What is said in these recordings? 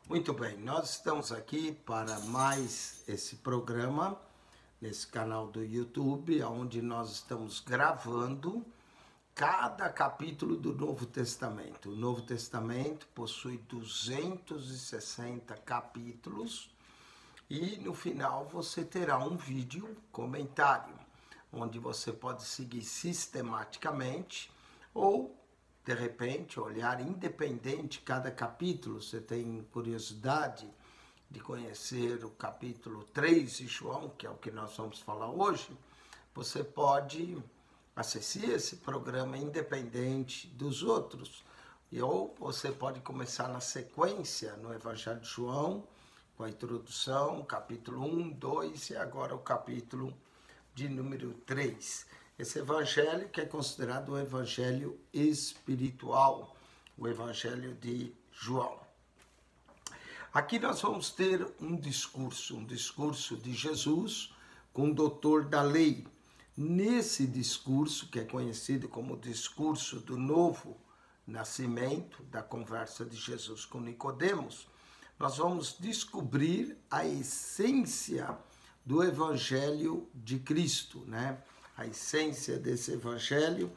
Muito bem, nós estamos aqui para mais esse programa, nesse canal do YouTube, onde nós estamos gravando cada capítulo do Novo Testamento. O Novo Testamento possui 260 capítulos e no final você terá um vídeo comentário, onde você pode seguir sistematicamente ou de repente, olhar independente cada capítulo. Você tem curiosidade de conhecer o capítulo 3 de João, que é o que nós vamos falar hoje, você pode acessar esse programa independente dos outros. Ou você pode começar na sequência, no Evangelho de João, com a introdução, capítulo 1, 2 e agora o capítulo de número 3. Esse evangelho que é considerado o evangelho espiritual, o evangelho de João. Aqui nós vamos ter um discurso de Jesus com o doutor da lei. Nesse discurso, que é conhecido como o discurso do novo nascimento, da conversa de Jesus com Nicodemos, nós vamos descobrir a essência do evangelho de Cristo, né? A essência desse evangelho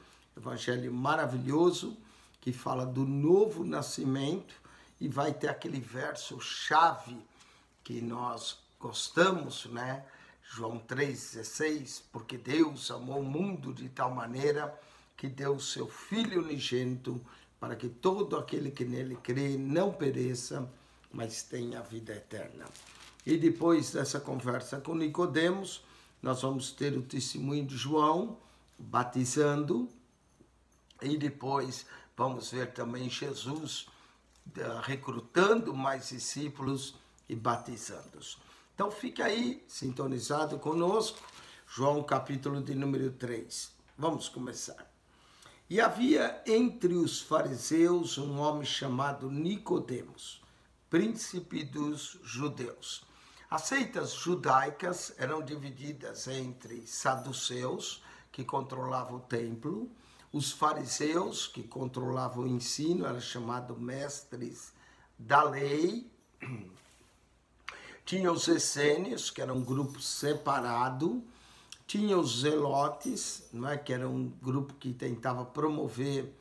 maravilhoso, que fala do novo nascimento e vai ter aquele verso chave que nós gostamos, né? João 3,16, porque Deus amou o mundo de tal maneira que deu o seu Filho unigênito para que todo aquele que nele crê não pereça, mas tenha a vida eterna. E depois dessa conversa com Nicodemos, nós vamos ter o testemunho de João batizando e depois vamos ver também Jesus recrutando mais discípulos e batizando-os. Então fique aí sintonizado conosco, João capítulo de número 3. Vamos começar. E havia entre os fariseus um homem chamado Nicodemos, príncipe dos judeus. As seitas judaicas eram divididas entre saduceus, que controlavam o templo, os fariseus, que controlavam o ensino, eram chamados mestres da lei, tinha os essênios, que era um grupo separado, tinha os zelotes, não é? Que era um grupo que tentava promover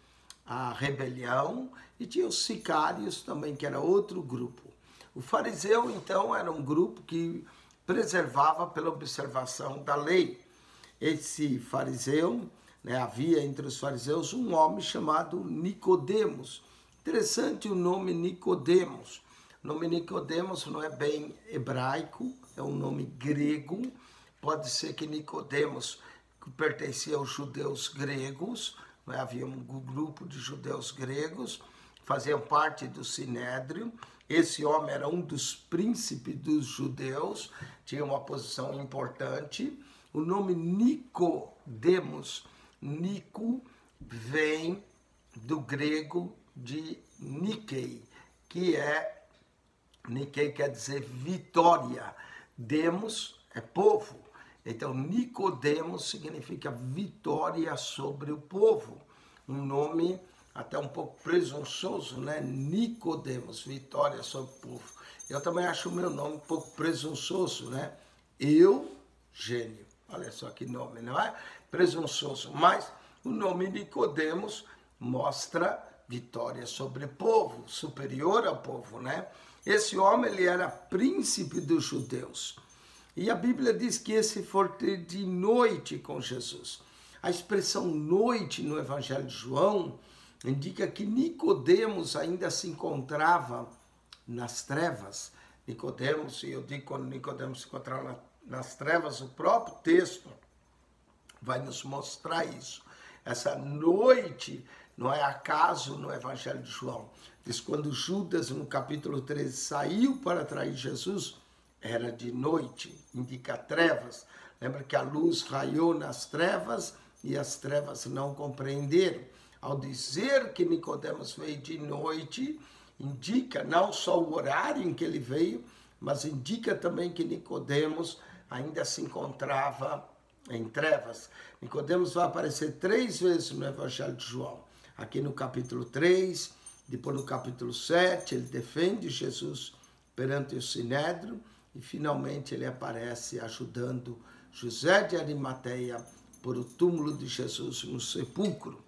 a rebelião, e tinha os sicários também, que era outro grupo. O fariseu, então, era um grupo que preservava pela observação da lei. Esse fariseu, né, havia entre os fariseus um homem chamado Nicodemos. Interessante o nome Nicodemos. O nome Nicodemos não é bem hebraico, é um nome grego. Pode ser que Nicodemos pertencia aos judeus gregos, né? Havia um grupo de judeus gregos, faziam parte do Sinédrio. Esse homem era um dos príncipes dos judeus, tinha uma posição importante. O nome Nicodemos, Nico, vem do grego de Nikkei, Nikkei quer dizer vitória, demos é povo. Então Nicodemos significa vitória sobre o povo, um nome até um pouco presunçoso, né? Nicodemos, vitória sobre o povo. Eu também acho o meu nome um pouco presunçoso, né? Eugênio. Olha só que nome, não é? Presunçoso. Mas o nome Nicodemos mostra vitória sobre o povo, superior ao povo, né? Esse homem, ele era príncipe dos judeus. E a Bíblia diz que esse foi ter de noite com Jesus. A expressão noite no Evangelho de João indica que Nicodemos ainda se encontrava nas trevas. Nicodemos, e eu digo quando Nicodemos se encontrava nas trevas, o próprio texto vai nos mostrar isso. Essa noite não é acaso no Evangelho de João. Diz quando Judas, no capítulo 13, saiu para trair Jesus, era de noite, indica trevas. Lembra que a luz raiou nas trevas e as trevas não compreenderam. Ao dizer que Nicodemos veio de noite, indica não só o horário em que ele veio, mas indica também que Nicodemos ainda se encontrava em trevas. Nicodemos vai aparecer 3 vezes no Evangelho de João. Aqui no capítulo 3, depois no capítulo 7, ele defende Jesus perante o Sinédrio, e finalmente ele aparece ajudando José de Arimateia por o túmulo de Jesus no sepulcro.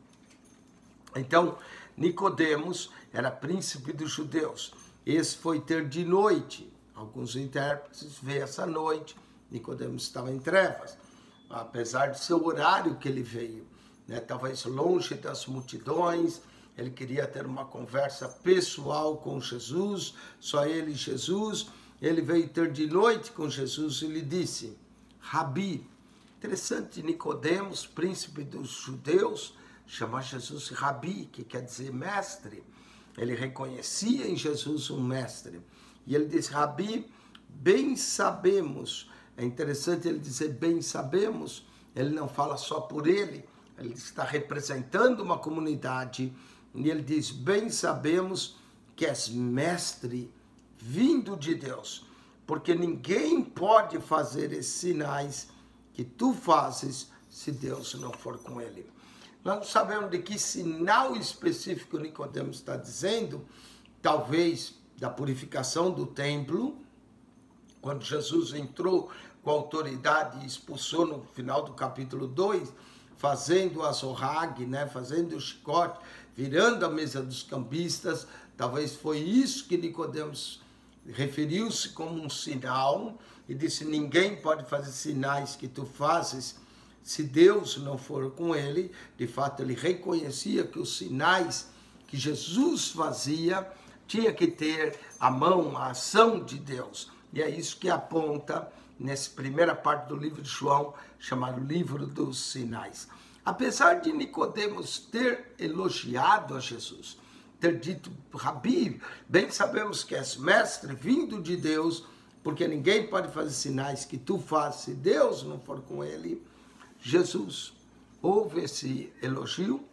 Então, Nicodemos era príncipe dos judeus. Esse foi ter de noite. Alguns intérpretes veem essa noite. Nicodemos estava em trevas, apesar de seu horário que ele veio, né? Talvez longe das multidões. Ele queria ter uma conversa pessoal com Jesus, só ele e Jesus. Ele veio ter de noite com Jesus e lhe disse: Rabi. Interessante, Nicodemos, príncipe dos judeus, chamar Jesus Rabi, que quer dizer mestre. Ele reconhecia em Jesus um mestre. E ele disse: Rabi, bem sabemos. É interessante ele dizer bem sabemos. Ele não fala só por ele está representando uma comunidade. E ele diz: bem sabemos que és mestre vindo de Deus, porque ninguém pode fazer esses sinais que tu fazes se Deus não for com ele. Nós não sabemos de que sinal específico Nicodemos está dizendo, talvez da purificação do templo, quando Jesus entrou com autoridade e expulsou no final do capítulo 2, fazendo o azorrague, né, fazendo o chicote, virando a mesa dos cambistas. Talvez foi isso que Nicodemos referiu-se como um sinal e disse: ninguém pode fazer sinais que tu fazes se Deus não for com ele. De fato, ele reconhecia que os sinais que Jesus fazia tinha que ter a mão, a ação de Deus. E é isso que aponta nessa primeira parte do livro de João, chamado Livro dos Sinais. Apesar de Nicodemos ter elogiado a Jesus, ter dito: Rabi, bem sabemos que és mestre vindo de Deus, porque ninguém pode fazer sinais que tu fazes se Deus não for com ele. Jesus ouve esse elogio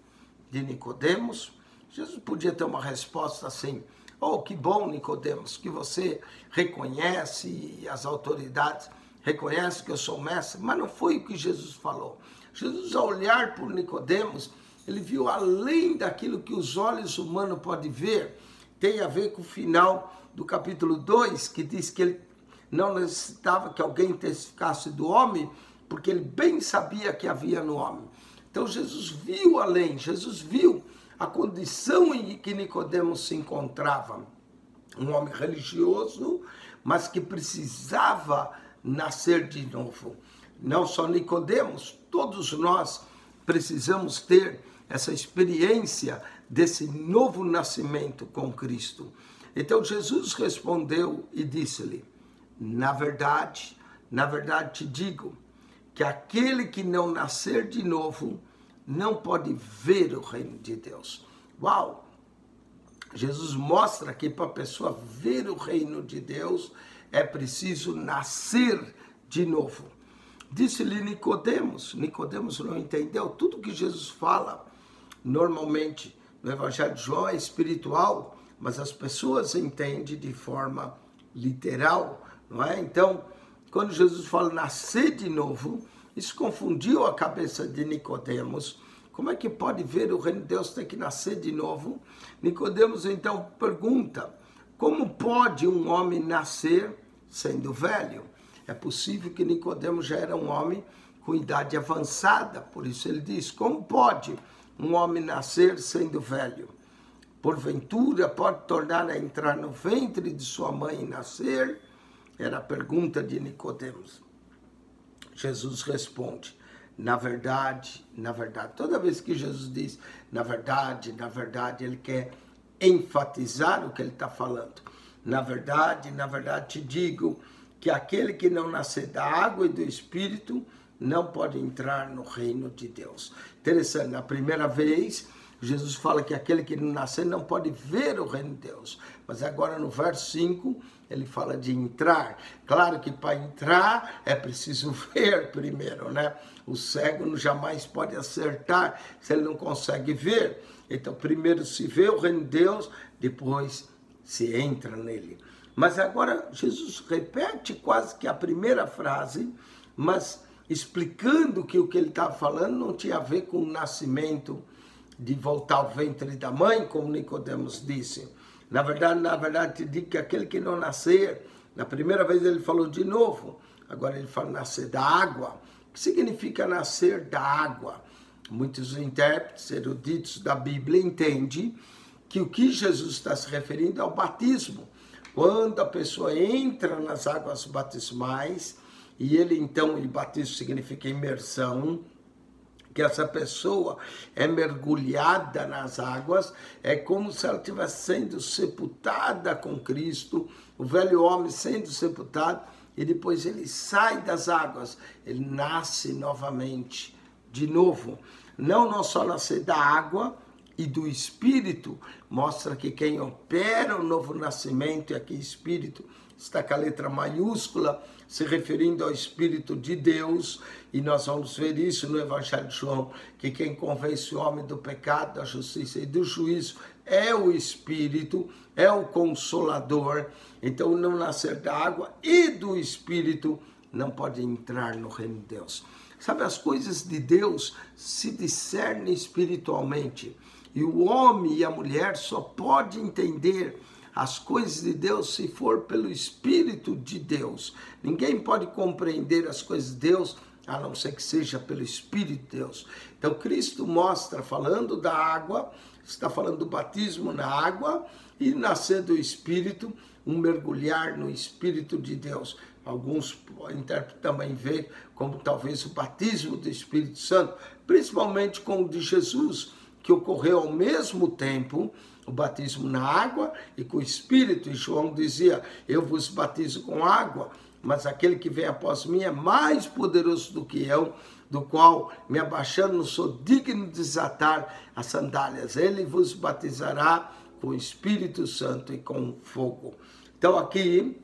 de Nicodemos. Jesus podia ter uma resposta assim: oh, que bom, Nicodemos, que você reconhece e as autoridades reconhecem que eu sou mestre. Mas não foi o que Jesus falou. Jesus, ao olhar por Nicodemos, ele viu além daquilo que os olhos humanos podem ver. Tem a ver com o final do capítulo 2, que diz que ele não necessitava que alguém testificasse do homem, porque ele bem sabia que havia no homem. Então Jesus viu além, Jesus viu a condição em que Nicodemos se encontrava. Um homem religioso, mas que precisava nascer de novo. Não só Nicodemos, todos nós precisamos ter essa experiência desse novo nascimento com Cristo. Então Jesus respondeu e disse-lhe: na verdade te digo, que aquele que não nascer de novo não pode ver o reino de Deus. Uau! Jesus mostra que para a pessoa ver o reino de Deus é preciso nascer de novo. Disse-lhe Nicodemos. Nicodemos não entendeu. Tudo que Jesus fala, normalmente, no Evangelho de João é espiritual, mas as pessoas entendem de forma literal, não é? Então, quando Jesus fala nascer de novo, isso confundiu a cabeça de Nicodemos. Como é que pode ver o reino de Deus, tem que nascer de novo? Nicodemos então pergunta: como pode um homem nascer sendo velho? É possível que Nicodemos já era um homem com idade avançada, por isso ele diz: como pode um homem nascer sendo velho? Porventura pode tornar a entrar no ventre de sua mãe e nascer? Era a pergunta de Nicodemos. Jesus responde: na verdade, toda vez que Jesus diz na verdade, ele quer enfatizar o que ele está falando. Na verdade te digo que aquele que não nascer da água e do Espírito não pode entrar no reino de Deus. Interessante, na primeira vez, Jesus fala que aquele que não nascer não pode ver o reino de Deus. Mas agora no verso 5, ele fala de entrar. Claro que para entrar é preciso ver primeiro, né? O cego jamais pode acertar se ele não consegue ver. Então primeiro se vê o reino de Deus, depois se entra nele. Mas agora Jesus repete quase que a primeira frase, mas explicando que o que ele estava falando não tinha a ver com o nascimento de voltar ao ventre da mãe, como Nicodemos disse. Na verdade, te digo que aquele que não nascer, na primeira vez ele falou de novo, agora ele fala nascer da água. O que significa nascer da água? Muitos intérpretes, eruditos da Bíblia entendem que o que Jesus está se referindo é ao batismo. Quando a pessoa entra nas águas batismais, e ele então, e batismo significa imersão, que essa pessoa é mergulhada nas águas, é como se ela estivesse sendo sepultada com Cristo, o velho homem sendo sepultado, e depois ele sai das águas, ele nasce novamente, de novo. Não só nascer da água e do Espírito, mostra que quem opera o novo nascimento, e aqui Espírito está com a letra maiúscula, se referindo ao Espírito de Deus, e nós vamos ver isso no Evangelho de João, que quem convence o homem do pecado, da justiça e do juízo é o Espírito, é o Consolador. Então, não nascer da água e do Espírito não pode entrar no reino de Deus. Sabe, as coisas de Deus se discernem espiritualmente, e o homem e a mulher só podem entender as coisas de Deus se for pelo Espírito de Deus. Ninguém pode compreender as coisas de Deus a não ser que seja pelo Espírito de Deus. Então Cristo mostra, falando da água, está falando do batismo na água e nascer do Espírito, um mergulhar no Espírito de Deus. Alguns intérpretes também veem como talvez o batismo do Espírito Santo, principalmente com o de Jesus, que ocorreu ao mesmo tempo, o batismo na água e com o Espírito. E João dizia, eu vos batizo com água, mas aquele que vem após mim é mais poderoso do que eu, do qual, me abaixando, não sou digno de desatar as sandálias. Ele vos batizará com o Espírito Santo e com fogo. Então aqui,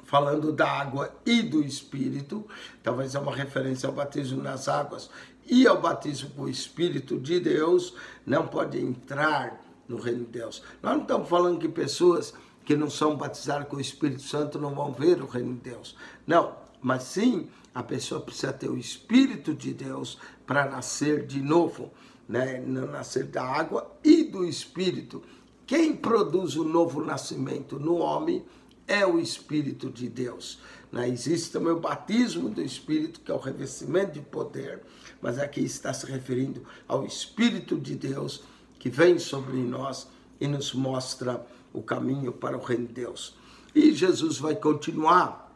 falando da água e do Espírito, talvez é uma referência ao batismo nas águas e ao batismo com o Espírito de Deus, não pode entrar no reino de Deus. Nós não estamos falando que pessoas que não são batizadas com o Espírito Santo não vão ver o reino de Deus. Não, mas sim, a pessoa precisa ter o Espírito de Deus para nascer de novo, né? Nascer da água e do Espírito. Quem produz o novo nascimento no homem é o Espírito de Deus. Existe também o batismo do Espírito, que é o revestimento de poder, mas aqui está se referindo ao Espírito de Deus, que vem sobre nós e nos mostra o caminho para o reino de Deus. E Jesus vai continuar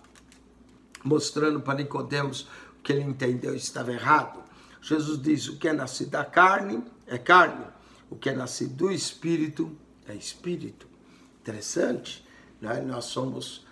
mostrando para Nicodemos o que ele entendeu estava errado. Jesus diz, o que é nascido da carne é carne, o que é nascido do Espírito é Espírito. Interessante, né? Nós somos,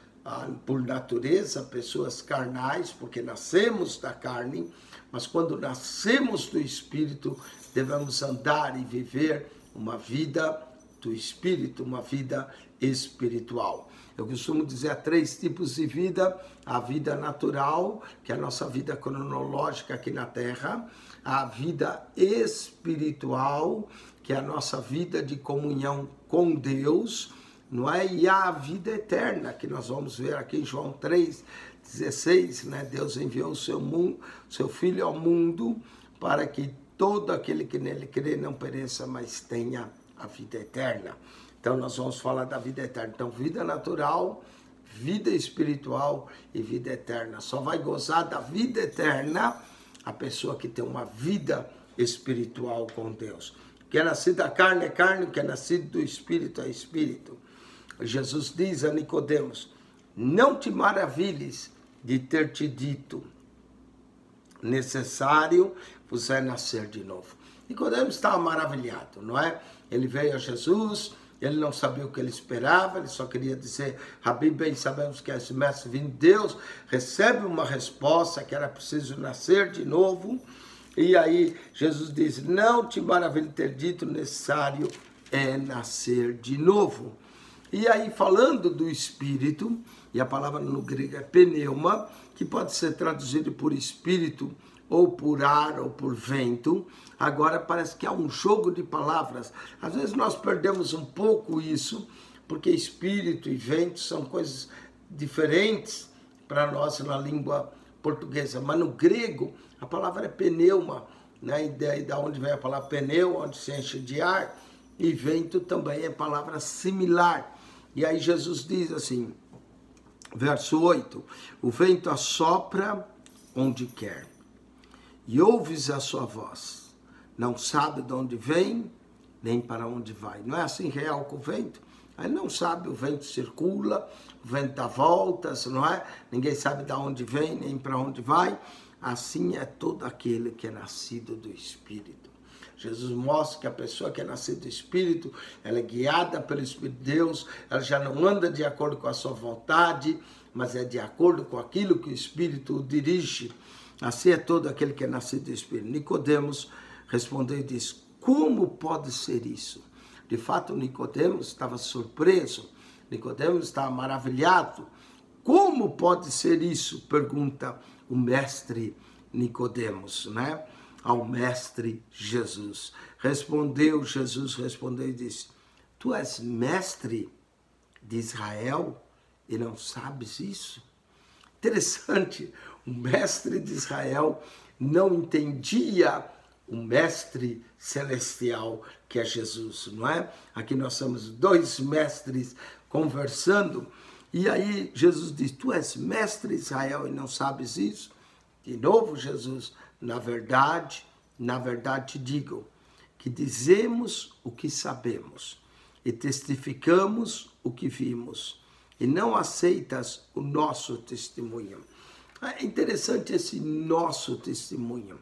por natureza, pessoas carnais, porque nascemos da carne, mas quando nascemos do Espírito, devemos andar e viver uma vida do Espírito, uma vida espiritual. Eu costumo dizer, há 3 tipos de vida: a vida natural, que é a nossa vida cronológica aqui na Terra, a vida espiritual, que é a nossa vida de comunhão com Deus, não é? E a vida eterna, que nós vamos ver aqui em João 3,16, né? Deus enviou o seu Filho ao mundo para que todo aquele que nele crê não pereça, mas tenha a vida eterna. Então nós vamos falar da vida eterna. Então, vida natural, vida espiritual e vida eterna. Só vai gozar da vida eterna a pessoa que tem uma vida espiritual com Deus. O que é nascido da carne é carne, o que é nascido do Espírito é Espírito. Jesus diz a Nicodemos, não te maravilhes de ter te dito, necessário vos é nascer de novo. Nicodemos estava maravilhado, não é? Ele veio a Jesus, ele não sabia o que ele esperava, ele só queria dizer, Rabi, bem sabemos que esse mestre vindo de Deus, recebe uma resposta que era preciso nascer de novo. E aí Jesus diz, não te maravilhe de ter dito, necessário é nascer de novo. E aí, falando do Espírito, e a palavra no grego é pneuma, que pode ser traduzido por Espírito, ou por ar, ou por vento. Agora parece que há um jogo de palavras. Às vezes nós perdemos um pouco isso, porque Espírito e vento são coisas diferentes para nós na língua portuguesa. Mas no grego, a palavra é pneuma, né? E da onde vem a palavra pneu, onde se enche de ar. e vento também é palavra similar. E aí Jesus diz assim, verso 8, o vento assopra onde quer, e ouves a sua voz, não sabe de onde vem, nem para onde vai. Não é assim real com o vento? Aí não sabe, o vento circula, o vento dá voltas, não é? Ninguém sabe de onde vem, nem para onde vai. Assim é todo aquele que é nascido do Espírito. Jesus mostra que a pessoa que é nascida do Espírito, ela é guiada pelo Espírito de Deus, ela já não anda de acordo com a sua vontade, mas é de acordo com aquilo que o Espírito o dirige. Assim é todo aquele que é nascido do Espírito. Nicodemos respondeu e disse, como pode ser isso? De fato, Nicodemos estava surpreso, Nicodemos estava maravilhado. Como pode ser isso? Pergunta o mestre Nicodemos, né? Ao mestre Jesus. Jesus respondeu e disse, tu és mestre de Israel e não sabes isso? Interessante, o mestre de Israel não entendia o mestre celestial que é Jesus, não é? Aqui nós somos dois mestres conversando, e aí Jesus diz, tu és mestre de Israel e não sabes isso? De novo Jesus, na verdade te digo, que dizemos o que sabemos e testificamos o que vimos, e não aceitas o nosso testemunho. É interessante esse nosso testemunho.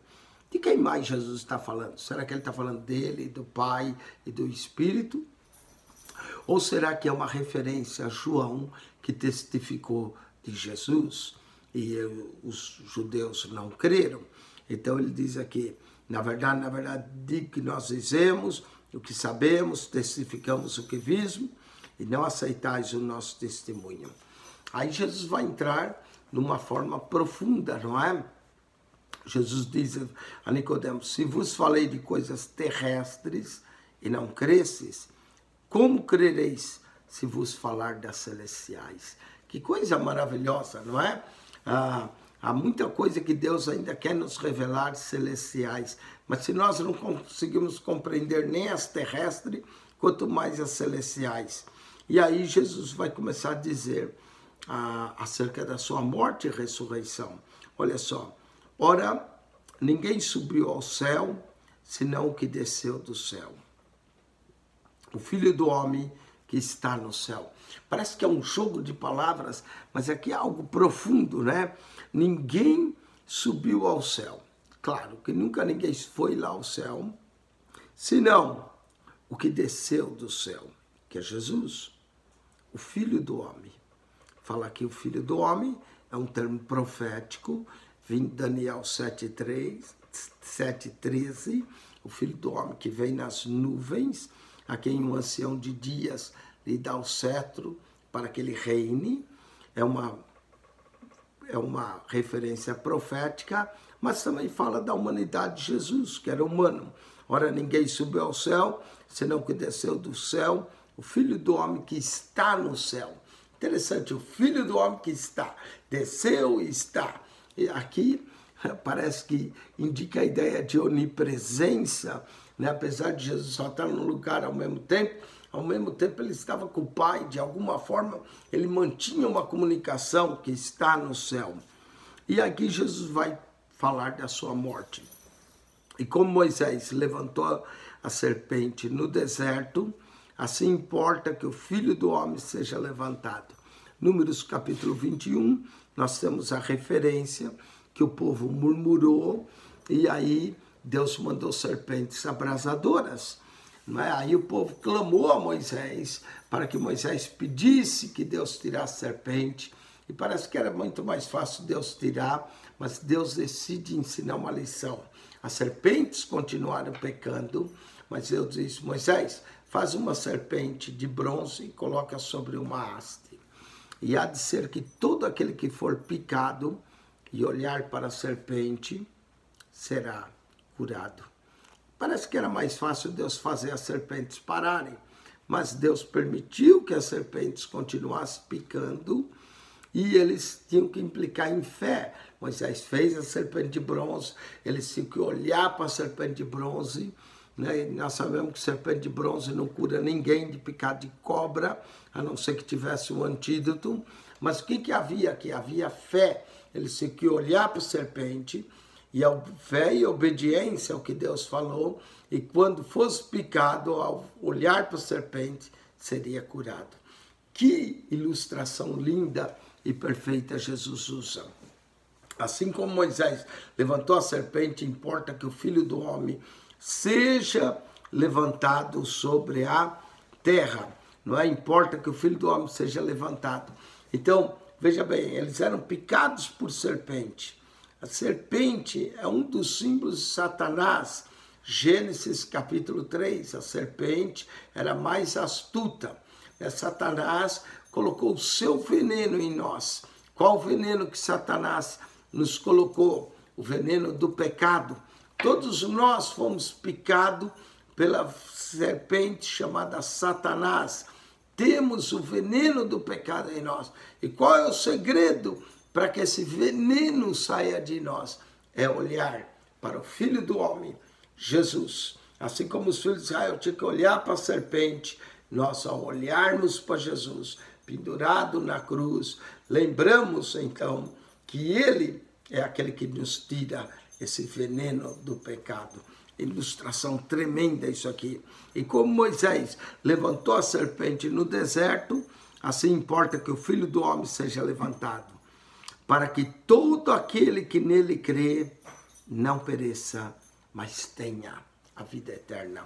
De quem mais Jesus está falando? Será que ele está falando dele, do Pai e do Espírito? Ou será que é uma referência a João, que testificou de Jesus e os judeus não creram? Então ele diz aqui, na verdade, digo que nós dizemos o que sabemos, testificamos o que vimos e não aceitais o nosso testemunho. Aí Jesus vai entrar numa forma profunda, não é? Jesus diz a Nicodemos, se vos falei de coisas terrestres e não cresces, como crereis se vos falar das celestiais? Que coisa maravilhosa, não é? Há muita coisa que Deus ainda quer nos revelar celestiais, mas se nós não conseguimos compreender nem as terrestres, quanto mais as celestiais. E aí Jesus vai começar a dizer acerca da sua morte e ressurreição. Olha só, ora, ninguém subiu ao céu, senão o que desceu do céu. O Filho do Homem que está no céu. Parece que é um jogo de palavras, mas aqui é algo profundo, né? Ninguém subiu ao céu. Claro que nunca ninguém foi lá ao céu, senão o que desceu do céu, que é Jesus, o Filho do Homem. Fala aqui o Filho do Homem, é um termo profético, vem de Daniel 7:13, o Filho do Homem que vem nas nuvens, a quem um ancião de dias lhe dá o cetro para que ele reine. É uma referência profética, mas também fala da humanidade de Jesus, que era humano. Ora, ninguém subiu ao céu, senão que desceu do céu, o Filho do Homem que está no céu. Interessante, o Filho do Homem que está, desceu e está. E aqui parece que indica a ideia de onipresença, né? Apesar de Jesus só estar num lugar ao mesmo tempo ele estava com o Pai, de alguma forma ele mantinha uma comunicação que está no céu. E aqui Jesus vai falar da sua morte. E como Moisés levantou a serpente no deserto, assim importa que o Filho do Homem seja levantado. Números capítulo 21, nós temos a referência que o povo murmurou e aí Deus mandou serpentes abrasadoras. Não é? Aí o povo clamou a Moisés para que Moisés pedisse que Deus tirasse a serpente. E parece que era muito mais fácil Deus tirar, mas Deus decide ensinar uma lição. As serpentes continuaram pecando, mas Deus disse, Moisés, faz uma serpente de bronze e coloca sobre uma haste. E há de ser que todo aquele que for picado e olhar para a serpente será curado. Parece que era mais fácil Deus fazer as serpentes pararem, mas Deus permitiu que as serpentes continuassem picando e eles tinham que implicar em fé. Moisés fez a serpente de bronze, eles tinham que olhar para a serpente de bronze né? E nós sabemos que serpente de bronze não cura ninguém de picado de cobra, a não ser que tivesse um antídoto. Mas o que havia aqui? Havia fé. Eles tinham que olhar para a serpente, e a fé e a obediência ao que Deus falou, e quando fosse picado, ao olhar para a serpente, seria curado. Que ilustração linda e perfeita Jesus usa. Assim como Moisés levantou a serpente, importa que o Filho do Homem seja levantado sobre a terra. Não é? Importa que o Filho do Homem seja levantado. Então, veja bem, eles eram picados por serpente. A serpente é um dos símbolos de Satanás. Gênesis capítulo 3, a serpente era mais astuta. Satanás colocou o seu veneno em nós. Qual o veneno que Satanás nos colocou? O veneno do pecado. Todos nós fomos picados pela serpente chamada Satanás. Temos o veneno do pecado em nós. E qual é o segredo para que esse veneno saia de nós? É olhar para o Filho do Homem, Jesus. Assim como os filhos de Israel tinham que olhar para a serpente, nós, ao olharmos para Jesus, pendurado na cruz, lembramos então que Ele é aquele que nos tira esse veneno do pecado. Ilustração tremenda isso aqui. E como Moisés levantou a serpente no deserto, assim importa que o Filho do Homem seja levantado, para que todo aquele que nele crê não pereça, mas tenha a vida eterna.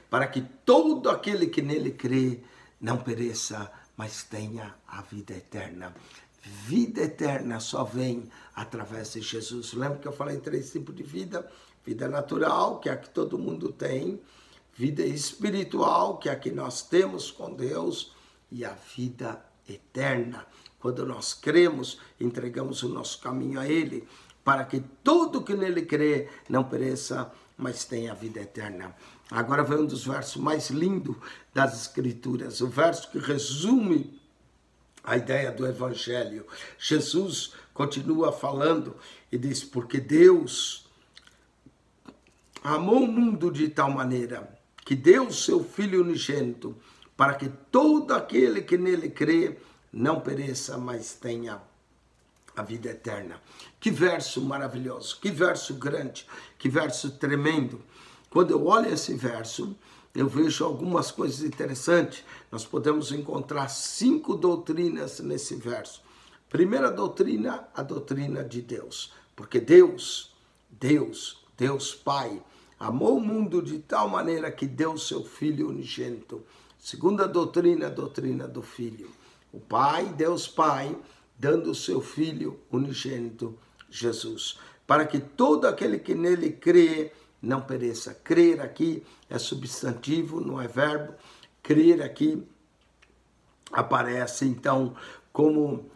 Para que todo aquele que nele crê não pereça, mas tenha a vida eterna. Vida eterna só vem através de Jesus. Lembra que eu falei 3 tipos de vida? Vida natural, que é a que todo mundo tem. Vida espiritual, que é a que nós temos com Deus. E a vida eterna. Quando nós cremos, entregamos o nosso caminho a Ele, para que todo que nele crê não pereça, mas tenha a vida eterna. Agora vem um dos versos mais lindos das Escrituras, o verso que resume a ideia do Evangelho. Jesus continua falando e diz, porque Deus amou o mundo de tal maneira que deu o seu Filho unigênito, para que todo aquele que nele crê não pereça, mas tenha a vida eterna. Que verso maravilhoso, que verso grande, que verso tremendo. Quando eu olho esse verso, eu vejo algumas coisas interessantes. Nós podemos encontrar 5 doutrinas nesse verso. Primeira doutrina, a doutrina de Deus. Porque Deus Pai, amou o mundo de tal maneira que deu o seu Filho unigênito. Segunda doutrina, a doutrina do Filho. O Pai, Deus Pai, dando o seu Filho unigênito, Jesus, para que todo aquele que nele crê não pereça. Crer aqui é substantivo, não é verbo. Crer aqui aparece, então, como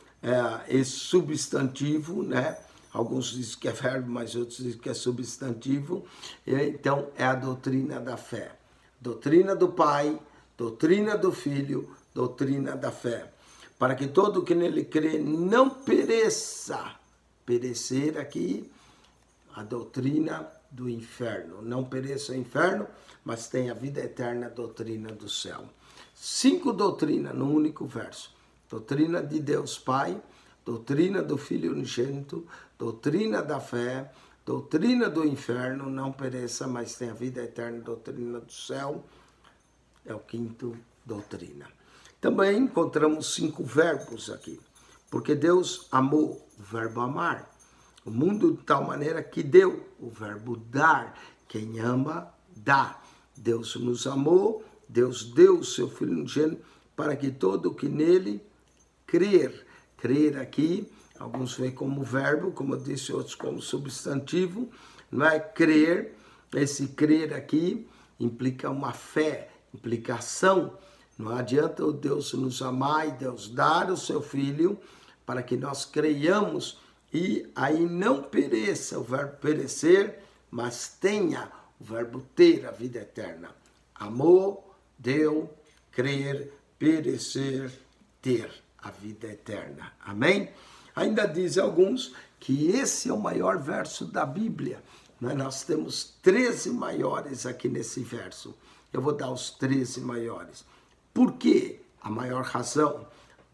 esse substantivo, né? Alguns dizem que é verbo, mas outros dizem que é substantivo. Então, é a doutrina da fé. Doutrina do Pai, doutrina do Filho, doutrina da fé. Para que todo que nele crê não pereça. Perecer aqui, a doutrina do inferno. Não pereça o inferno, mas tenha a vida eterna, a doutrina do céu. 5 doutrinas no único verso. Doutrina de Deus Pai, doutrina do Filho unigênito, doutrina da fé, doutrina do inferno, não pereça, mas tenha a vida eterna, doutrina do céu. É o 5º doutrina. Também encontramos 5 verbos aqui. Porque Deus amou, o verbo amar. O mundo de tal maneira que deu, o verbo dar. Quem ama, dá. Deus nos amou, Deus deu o seu Filho unigênito para que todo que nele crer. Crer aqui, alguns veem como verbo, como eu disse, outros como substantivo. Não é crer, esse crer aqui implica uma fé, implicação. Não adianta o Deus nos amar e Deus dar o seu Filho para que nós creiamos e aí não pereça, o verbo perecer, mas tenha o verbo ter a vida eterna. Amor, deu, crer, perecer, ter a vida eterna. Amém? Ainda dizem alguns que esse é o maior verso da Bíblia. Nós temos 13 maiores aqui nesse verso. Eu vou dar os 13 maiores. Por quê? A maior razão.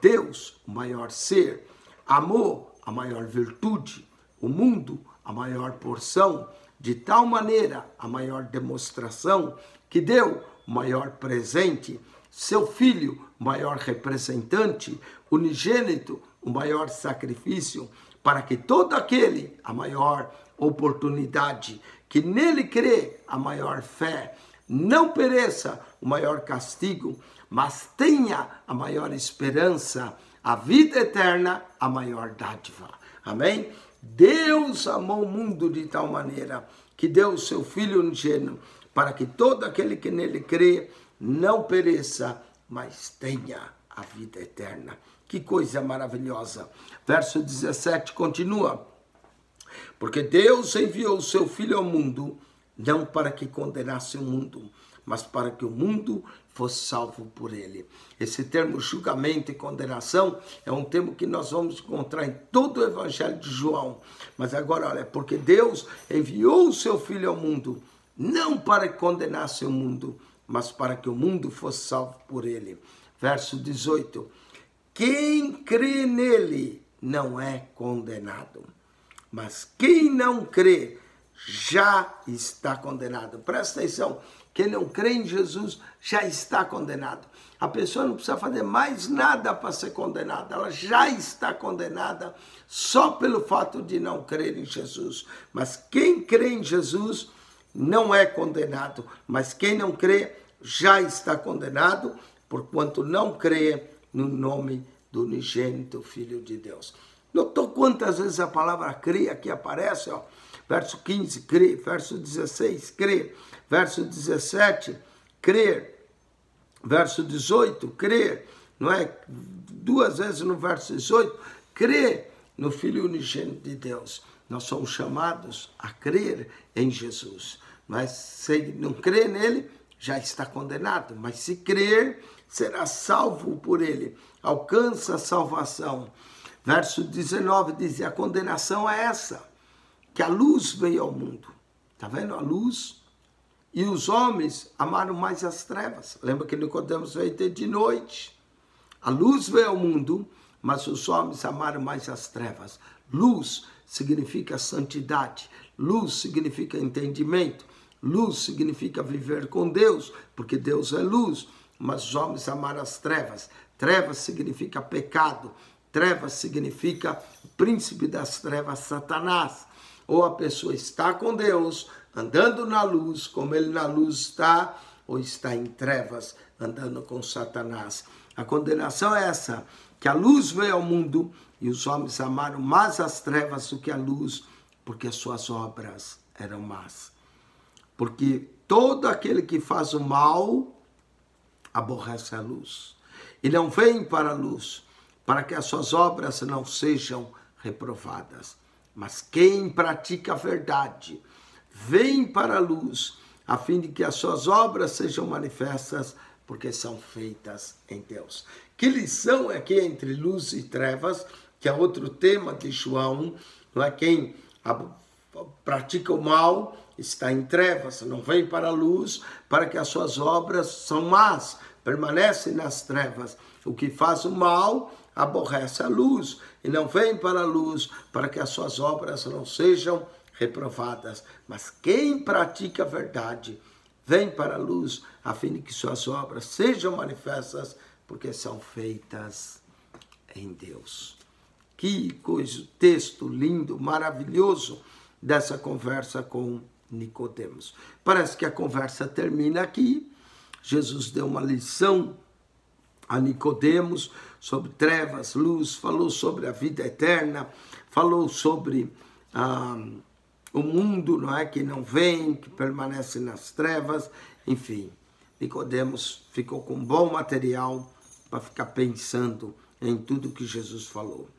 Deus, o maior ser. Amor, a maior virtude. O mundo, a maior porção. De tal maneira, a maior demonstração, que deu o maior presente. Seu filho, o maior representante. Unigênito, o maior sacrifício. Para que todo aquele, a maior oportunidade, que nele crê, a maior fé, não pereça, o maior castigo, mas tenha a maior esperança, a vida eterna, a maior dádiva. Amém? Deus amou o mundo de tal maneira que deu o seu Filho unigênito, para que todo aquele que nele crê não pereça, mas tenha a vida eterna. Que coisa maravilhosa. Verso 17 continua. Porque Deus enviou o seu Filho ao mundo, não para que condenasse o mundo, mas para que o mundo fosse salvo por ele. Esse termo julgamento e condenação é um termo que nós vamos encontrar em todo o Evangelho de João. Mas agora, olha, porque Deus enviou o seu Filho ao mundo, não para que condenasse o mundo, mas para que o mundo fosse salvo por ele. Verso 18. Quem crê nele não é condenado, mas quem não crê já está condenado. Presta atenção, quem não crê em Jesus já está condenado. A pessoa não precisa fazer mais nada para ser condenada, ela já está condenada só pelo fato de não crer em Jesus. Mas quem crê em Jesus não é condenado, mas quem não crê já está condenado, porquanto não crê no nome do unigênito Filho de Deus. Notou quantas vezes a palavra crer aqui aparece? Ó? Verso 15, crer. Verso 16, crer. Verso 17, crer. Verso 18, crer. Não é? 2 vezes no verso 18, crer no Filho unigênito de Deus. Nós somos chamados a crer em Jesus. Mas se não crer nele, já está condenado. Mas se crer, será salvo por ele. Alcança a salvação. Verso 19 diz, a condenação é essa, que a luz veio ao mundo. Está vendo a luz? E os homens amaram mais as trevas. Lembra que Nicodemos veio ter de noite. A luz veio ao mundo, mas os homens amaram mais as trevas. Luz significa santidade. Luz significa entendimento. Luz significa viver com Deus, porque Deus é luz. Mas os homens amaram as trevas. Trevas significa pecado. Trevas significa o príncipe das trevas, Satanás. Ou a pessoa está com Deus, andando na luz, como ele na luz está, ou está em trevas, andando com Satanás. A condenação é essa, que a luz veio ao mundo e os homens amaram mais as trevas do que a luz, porque as suas obras eram más. Porque todo aquele que faz o mal aborrece a luz e não vem para a luz, para que as suas obras não sejam reprovadas. Mas quem pratica a verdade, vem para a luz, a fim de que as suas obras sejam manifestas, porque são feitas em Deus. Que lição é que entre luz e trevas, que é outro tema de João, não é? Quem pratica o mal está em trevas, não vem para a luz, para que as suas obras são más, permanecem nas trevas. O que faz o mal aborrece a luz e não vem para a luz, para que as suas obras não sejam reprovadas. Mas quem pratica a verdade vem para a luz, a fim de que suas obras sejam manifestas, porque são feitas em Deus. Que coisa, texto lindo, maravilhoso dessa conversa com Nicodemos. Parece que a conversa termina aqui. Jesus deu uma lição a Nicodemos sobre trevas, luz, falou sobre a vida eterna, falou sobre o mundo, não é, que não vem, que permanece nas trevas, enfim. Nicodemos ficou com bom material para ficar pensando em tudo que Jesus falou.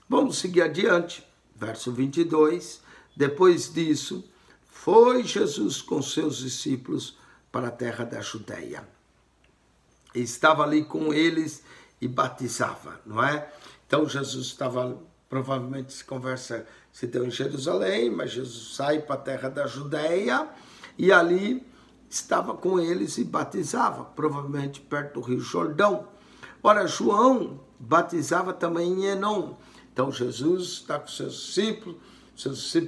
Vamos seguir adiante, verso 22. Depois disso, foi Jesus com seus discípulos para a terra da Judeia. Estava ali com eles e batizava, não é? Então Jesus estava Provavelmente essa conversa se deu em Jerusalém, mas Jesus sai para a terra da Judéia e ali estava com eles e batizava, provavelmente perto do Rio Jordão. Ora, João batizava também em Enom. Então Jesus está com seus discípulos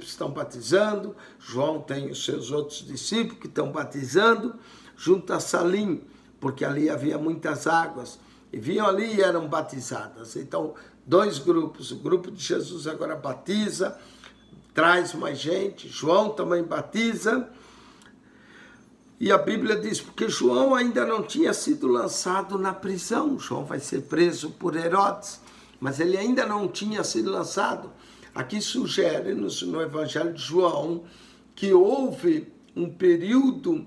estão batizando, João tem os seus outros discípulos que estão batizando, junto a Salim, porque ali havia muitas águas, e vinham ali e eram batizadas. Então, dois grupos, o grupo de Jesus agora batiza, traz mais gente, João também batiza, e a Bíblia diz, porque João ainda não tinha sido lançado na prisão, João vai ser preso por Herodes, mas ele ainda não tinha sido lançado. Aqui sugere-nos no Evangelho de João que houve um período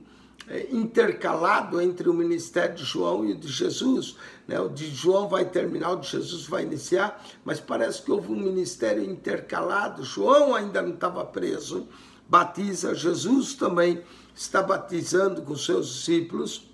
intercalado entre o ministério de João e o de Jesus. O de João vai terminar, o de Jesus vai iniciar, mas parece que houve um ministério intercalado. João ainda não estava preso, batiza, Jesus também está batizando com seus discípulos.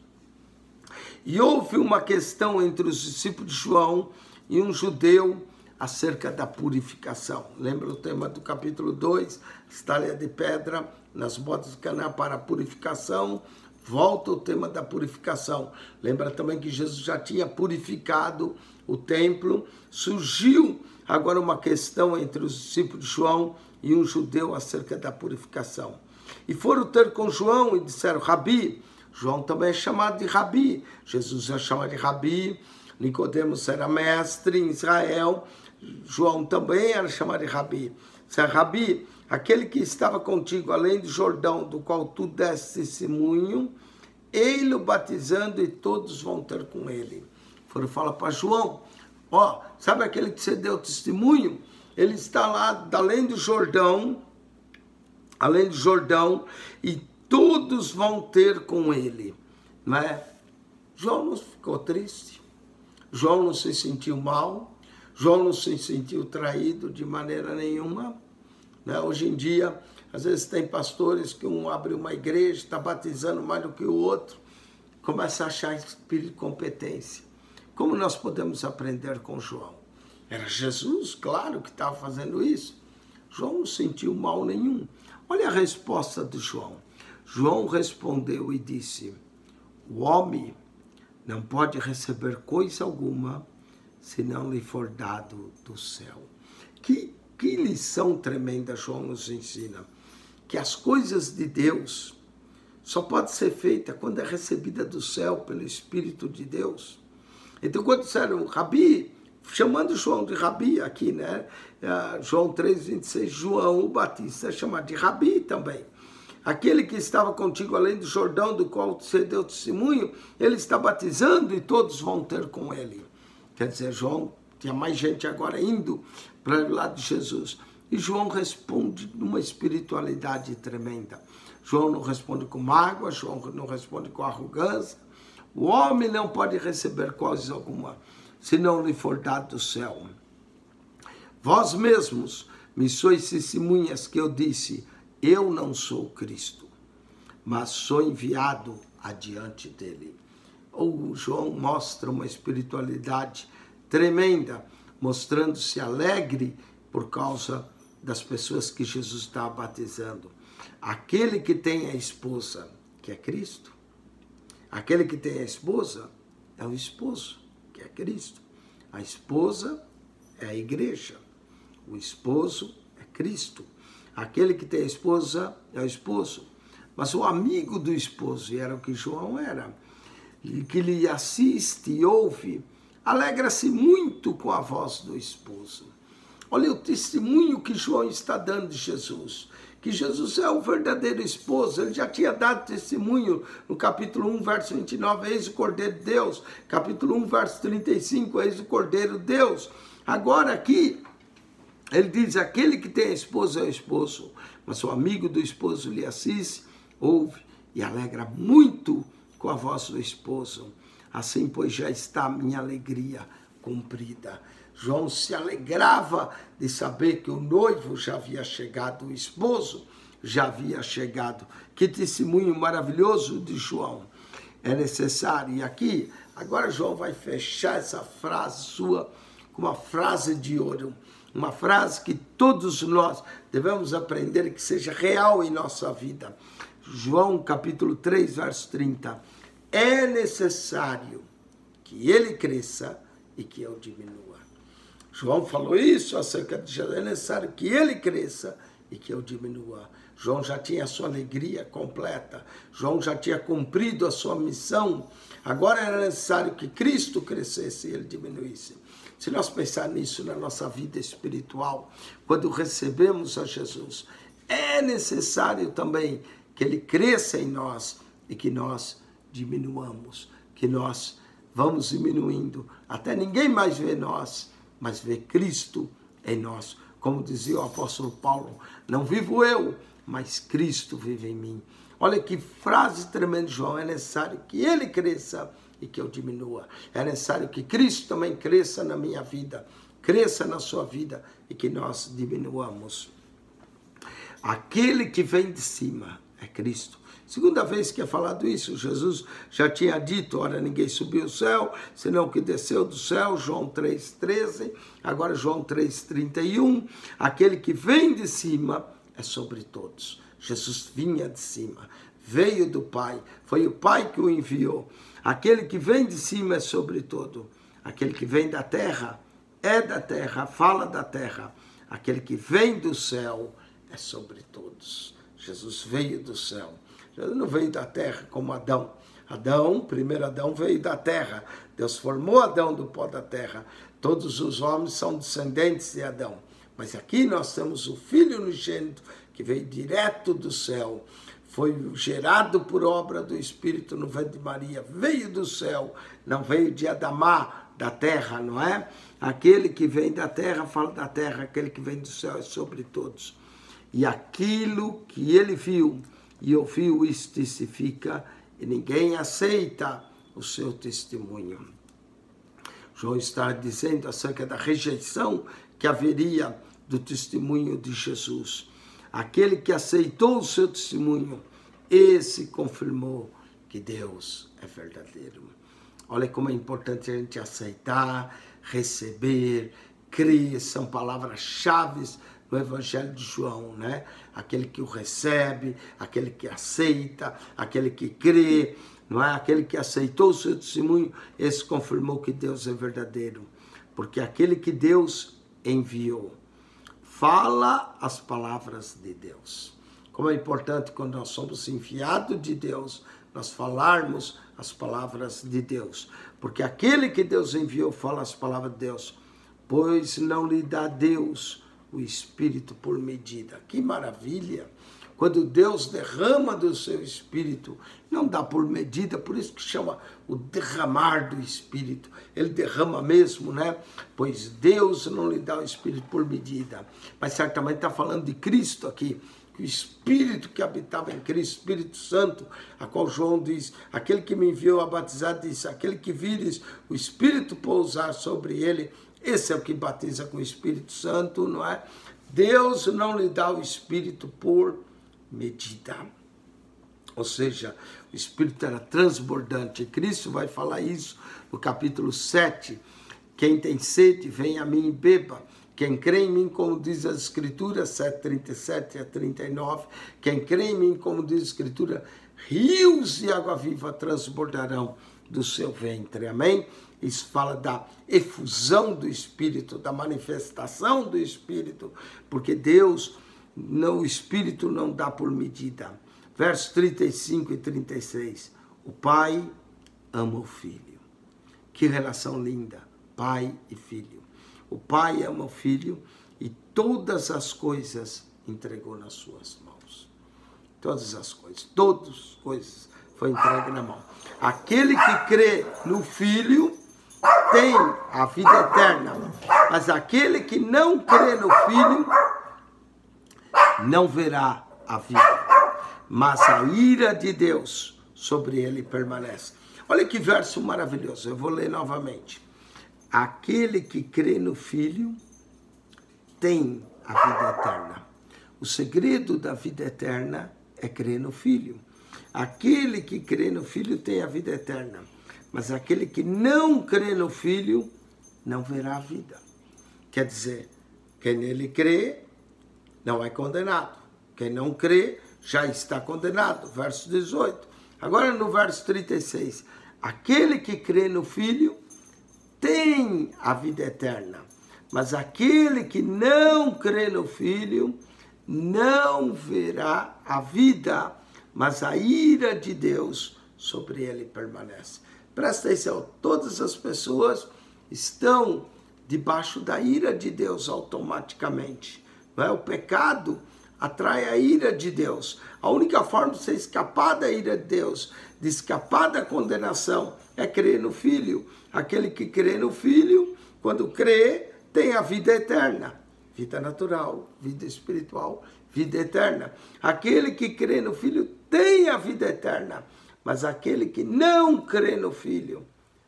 E houve uma questão entre os discípulos de João e um judeu acerca da purificação. Lembra o tema do capítulo 2, estalha de pedra nas bodas de Caná para a purificação? Volta o tema da purificação. Lembra também que Jesus já tinha purificado o templo. Surgiu agora uma questão entre os discípulos de João e um judeu acerca da purificação. E foram ter com João e disseram, Rabi. João também é chamado de Rabi. Jesus é chamado de Rabi. Nicodemos era mestre em Israel. João também era chamado de Rabi. Rabi, aquele que estava contigo além do Jordão, do qual tu deste testemunho, ele o batizando e todos vão ter com ele. Foram falar para João, sabe aquele que você deu testemunho? Ele está lá além do Jordão, e todos vão ter com ele. Não é? João não ficou triste, João não se sentiu mal, João não se sentiu traído de maneira nenhuma. Hoje em dia, às vezes tem pastores que um abre uma igreja, está batizando mais do que o outro, começa a achar espírito de competência. Como nós podemos aprender com João? Era Jesus, claro, que estava fazendo isso. João não sentiu mal nenhum. Olha a resposta de João. João respondeu e disse, o homem não pode receber coisa alguma se não lhe for dado do céu. Que lição tremenda João nos ensina. Que as coisas de Deus só pode ser feita quando é recebida do céu pelo Espírito de Deus. Então quando disseram Rabi, chamando João de Rabi aqui, João 3,26, João o Batista é chamado de Rabi também. Aquele que estava contigo além do Jordão, do qual você deu testemunho, ele está batizando e todos vão ter com ele. Quer dizer, João, tinha mais gente agora indo para o lado de Jesus. E João responde numa espiritualidade tremenda. João não responde com mágoa, João não responde com arrogância. O homem não pode receber coisa alguma, se não lhe for dado do céu. Vós mesmos me sois testemunhas que eu disse, eu não sou Cristo, mas sou enviado adiante dele. O João mostra uma espiritualidade tremenda, mostrando-se alegre por causa das pessoas que Jesus está batizando. Aquele que tem a esposa, que é Cristo, aquele que tem a esposa é o esposo, que é Cristo. A esposa é a igreja, o esposo é Cristo. Aquele que tem a esposa é o esposo. Mas o amigo do esposo, e era o que João era, que lhe assiste e ouve, alegra-se muito com a voz do esposo. Olha o testemunho que João está dando de Jesus, que Jesus é o verdadeiro esposo. Ele já tinha dado testemunho no capítulo 1, verso 29, eis o Cordeiro de Deus. Capítulo 1, verso 35, eis o Cordeiro de Deus. Agora aqui, ele diz, aquele que tem a esposa é o esposo, mas o amigo do esposo lhe assiste, ouve e alegra muito com a voz do esposo. Assim, pois, já está a minha alegria cumprida. João se alegrava de saber que o noivo já havia chegado, o esposo já havia chegado. Que testemunho maravilhoso de João. É necessário. E aqui, agora João vai fechar essa frase sua com uma frase de ouro, uma frase que todos nós devemos aprender que seja real em nossa vida. João capítulo 3, verso 30. É necessário que ele cresça e que eu diminua. João falou isso acerca de Jesus. É necessário que ele cresça e que eu diminua. João já tinha a sua alegria completa. João já tinha cumprido a sua missão. Agora era necessário que Cristo crescesse e ele diminuísse. Se nós pensarmos nisso na nossa vida espiritual, quando recebemos a Jesus, é necessário também que ele cresça em nós e que nós diminuamos, que nós vamos diminuindo, até ninguém mais vê nós, mas vê Cristo em nós. Como dizia o apóstolo Paulo, não vivo eu, mas Cristo vive em mim. Olha que frase tremenda de João, é necessário que ele cresça e que eu diminua. É necessário que Cristo também cresça na minha vida, cresça na sua vida e que nós diminuamos. Aquele que vem de cima é Cristo. Segunda vez que é falado isso, Jesus já tinha dito, ora ninguém subiu ao céu, senão que desceu do céu, João 3,13, agora João 3,31, aquele que vem de cima é sobre todos. Jesus vinha de cima, veio do Pai, foi o Pai que o enviou. Aquele que vem de cima é sobre todo. Aquele que vem da terra, é da terra, fala da terra. Aquele que vem do céu é sobre todos. Jesus veio do céu. Jesus não veio da terra como Adão. Adão, primeiro Adão, veio da terra. Deus formou Adão do pó da terra. Todos os homens são descendentes de Adão. Mas aqui nós temos o Filho unigênito que veio direto do céu. Foi gerado por obra do Espírito no ventre de Maria. Veio do céu, não veio de Adamá, da terra, não é? Aquele que vem da terra fala da terra. Aquele que vem do céu é sobre todos. E aquilo que ele viu e ouviu, isso testifica, e ninguém aceita o seu testemunho. João está dizendo acerca da rejeição que haveria do testemunho de Jesus. Aquele que aceitou o seu testemunho, esse confirmou que Deus é verdadeiro. Olha como é importante a gente aceitar, receber, crer, são palavras-chave no Evangelho de João, né? Aquele que o recebe, aquele que aceita, aquele que crê, não é? Aquele que aceitou o seu testemunho, esse confirmou que Deus é verdadeiro. Porque aquele que Deus enviou fala as palavras de Deus. Como é importante quando nós somos enviados de Deus, nós falarmos as palavras de Deus. Porque aquele que Deus enviou fala as palavras de Deus, pois não lhe dá Deus o Espírito por medida. Que maravilha! Quando Deus derrama do seu Espírito, não dá por medida, por isso que chama o derramar do Espírito. Ele derrama mesmo, né? Pois Deus não lhe dá o Espírito por medida. Mas certamente está falando de Cristo aqui, que o Espírito que habitava em Cristo, Espírito Santo, a qual João diz, aquele que me enviou a batizar, disse, aquele que vires o Espírito pousar sobre ele, esse é o que batiza com o Espírito Santo, não é? Deus não lhe dá o Espírito por medida. Ou seja, o Espírito era transbordante. Cristo vai falar isso no capítulo 7. Quem tem sede, vem a mim e beba. Quem crê em mim, como diz a Escritura, 7:37 a 39. Quem crê em mim, como diz a Escritura, rios de água viva transbordarão do seu ventre. Amém? Isso fala da efusão do Espírito, da manifestação do Espírito, porque Deus, o Espírito não dá por medida. Versos 35 e 36. O Pai ama o Filho. Que relação linda, Pai e Filho. O Pai ama o Filho e todas as coisas entregou nas suas mãos. Todas as coisas foi entregue na mão. Aquele que crê no Filho tem a vida eterna, mas aquele que não crê no Filho não verá a vida, mas a ira de Deus sobre ele permanece. Olha que verso maravilhoso, eu vou ler novamente. Aquele que crê no Filho tem a vida eterna. O segredo da vida eterna é crer no Filho. Aquele que crê no Filho tem a vida eterna. Mas aquele que não crê no Filho não verá a vida. Quer dizer, quem nele crê não é condenado. Quem não crê já está condenado. Verso 18. Agora no verso 36. Aquele que crê no Filho tem a vida eterna. Mas aquele que não crê no Filho não verá a vida, mas a ira de Deus sobre ele permanece. Presta atenção, todas as pessoas estão debaixo da ira de Deus automaticamente. Não é? O pecado atrai a ira de Deus. A única forma de você escapar da ira de Deus, de escapar da condenação, é crer no Filho. Aquele que crê no Filho, quando crê, tem a vida eterna. Vida natural, vida espiritual, vida eterna. Aquele que crê no Filho tem a vida eterna. Mas aquele que não crê no Filho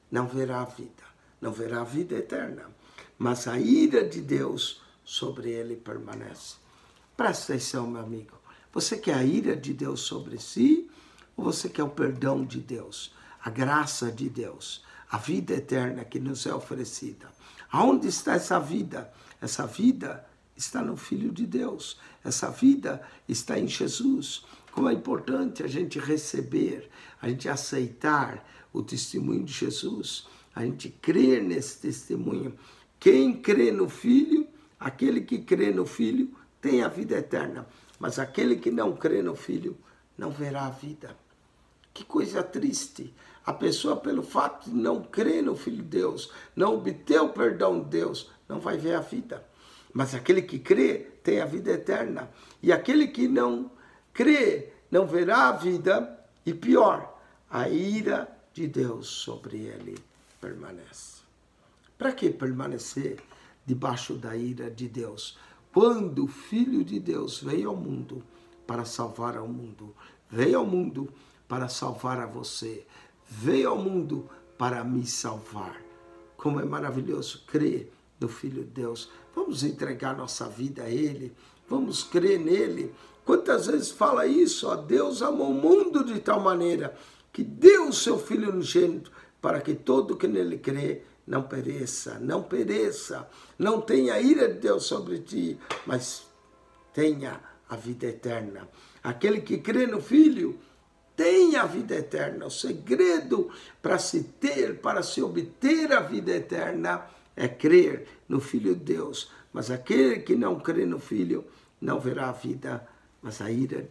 não verá a vida. Não verá a vida eterna. Mas a ira de Deus sobre ele permanece. Presta atenção, meu amigo. Você quer a ira de Deus sobre si? Ou você quer o perdão de Deus? A graça de Deus? A vida eterna que nos é oferecida? Aonde está essa vida? Essa vida está no Filho de Deus. Essa vida está em Jesus. Como é importante a gente receber, a gente aceitar o testemunho de Jesus, a gente crer nesse testemunho. Quem crê no Filho, aquele que crê no Filho, tem a vida eterna. Mas aquele que não crê no Filho, não verá a vida. Que coisa triste. A pessoa, pelo fato de não crer no Filho de Deus, não obter o perdão de Deus, não vai ver a vida. Mas aquele que crê, tem a vida eterna. E aquele que não crê, não verá a vida. E pior, a ira de Deus sobre ele permanece. Para que permanecer debaixo da ira de Deus? Quando o Filho de Deus veio ao mundo para salvar ao mundo, veio ao mundo para salvar a você, veio ao mundo para me salvar. Como é maravilhoso crer no Filho de Deus. Vamos entregar nossa vida a Ele, vamos crer nele. Quantas vezes fala isso? Ó, Deus amou o mundo de tal maneira que deu o seu Filho unigênito para que todo que nele crê não pereça, não pereça, não tenha ira de Deus sobre ti, mas tenha a vida eterna. Aquele que crê no Filho tem a vida eterna. O segredo para se ter, para se obter a vida eterna é crer no Filho de Deus. Mas aquele que não crê no Filho não verá a vida, mas a ira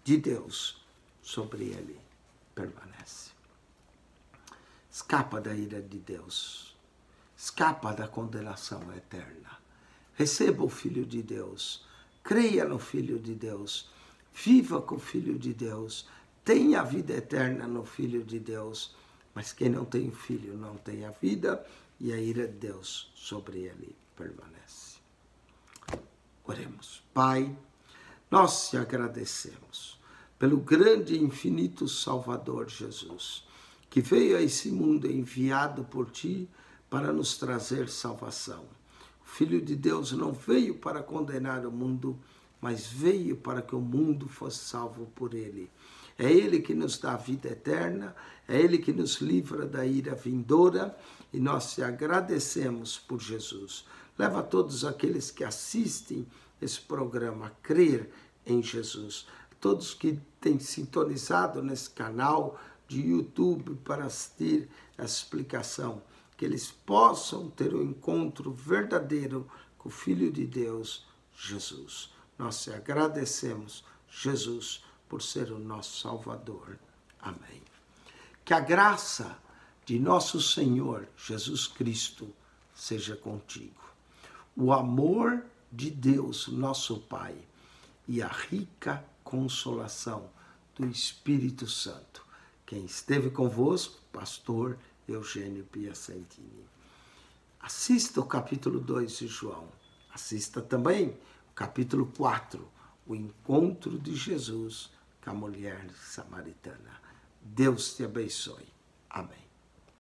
de Deus sobre ele permanece. Escapa da ira de Deus. Escapa da condenação eterna. Receba o Filho de Deus. Creia no Filho de Deus. Viva com o Filho de Deus. Tenha a vida eterna no Filho de Deus. Mas quem não tem Filho não tem a vida, e a ira de Deus sobre ele permanece. Oremos. Pai, nós te agradecemos pelo grande e infinito Salvador Jesus, que veio a esse mundo enviado por ti para nos trazer salvação. O Filho de Deus não veio para condenar o mundo, mas veio para que o mundo fosse salvo por ele. É ele que nos dá a vida eterna, é ele que nos livra da ira vindoura, e nós te agradecemos por Jesus. Leva todos aqueles que assistem esse programa a crer em Jesus. Todos que têm sintonizado nesse canal de YouTube para assistir essa explicação, que eles possam ter um encontro verdadeiro com o Filho de Deus, Jesus. Nós te agradecemos, Jesus, por ser o nosso Salvador. Amém. Que a graça de nosso Senhor Jesus Cristo seja contigo. O amor de Deus, nosso Pai, e a rica consolação do Espírito Santo. Quem esteve convosco, pastor Eugênio Piacentini. Assista o capítulo 2 de João. Assista também o capítulo 4, o encontro de Jesus com a mulher samaritana. Deus te abençoe. Amém.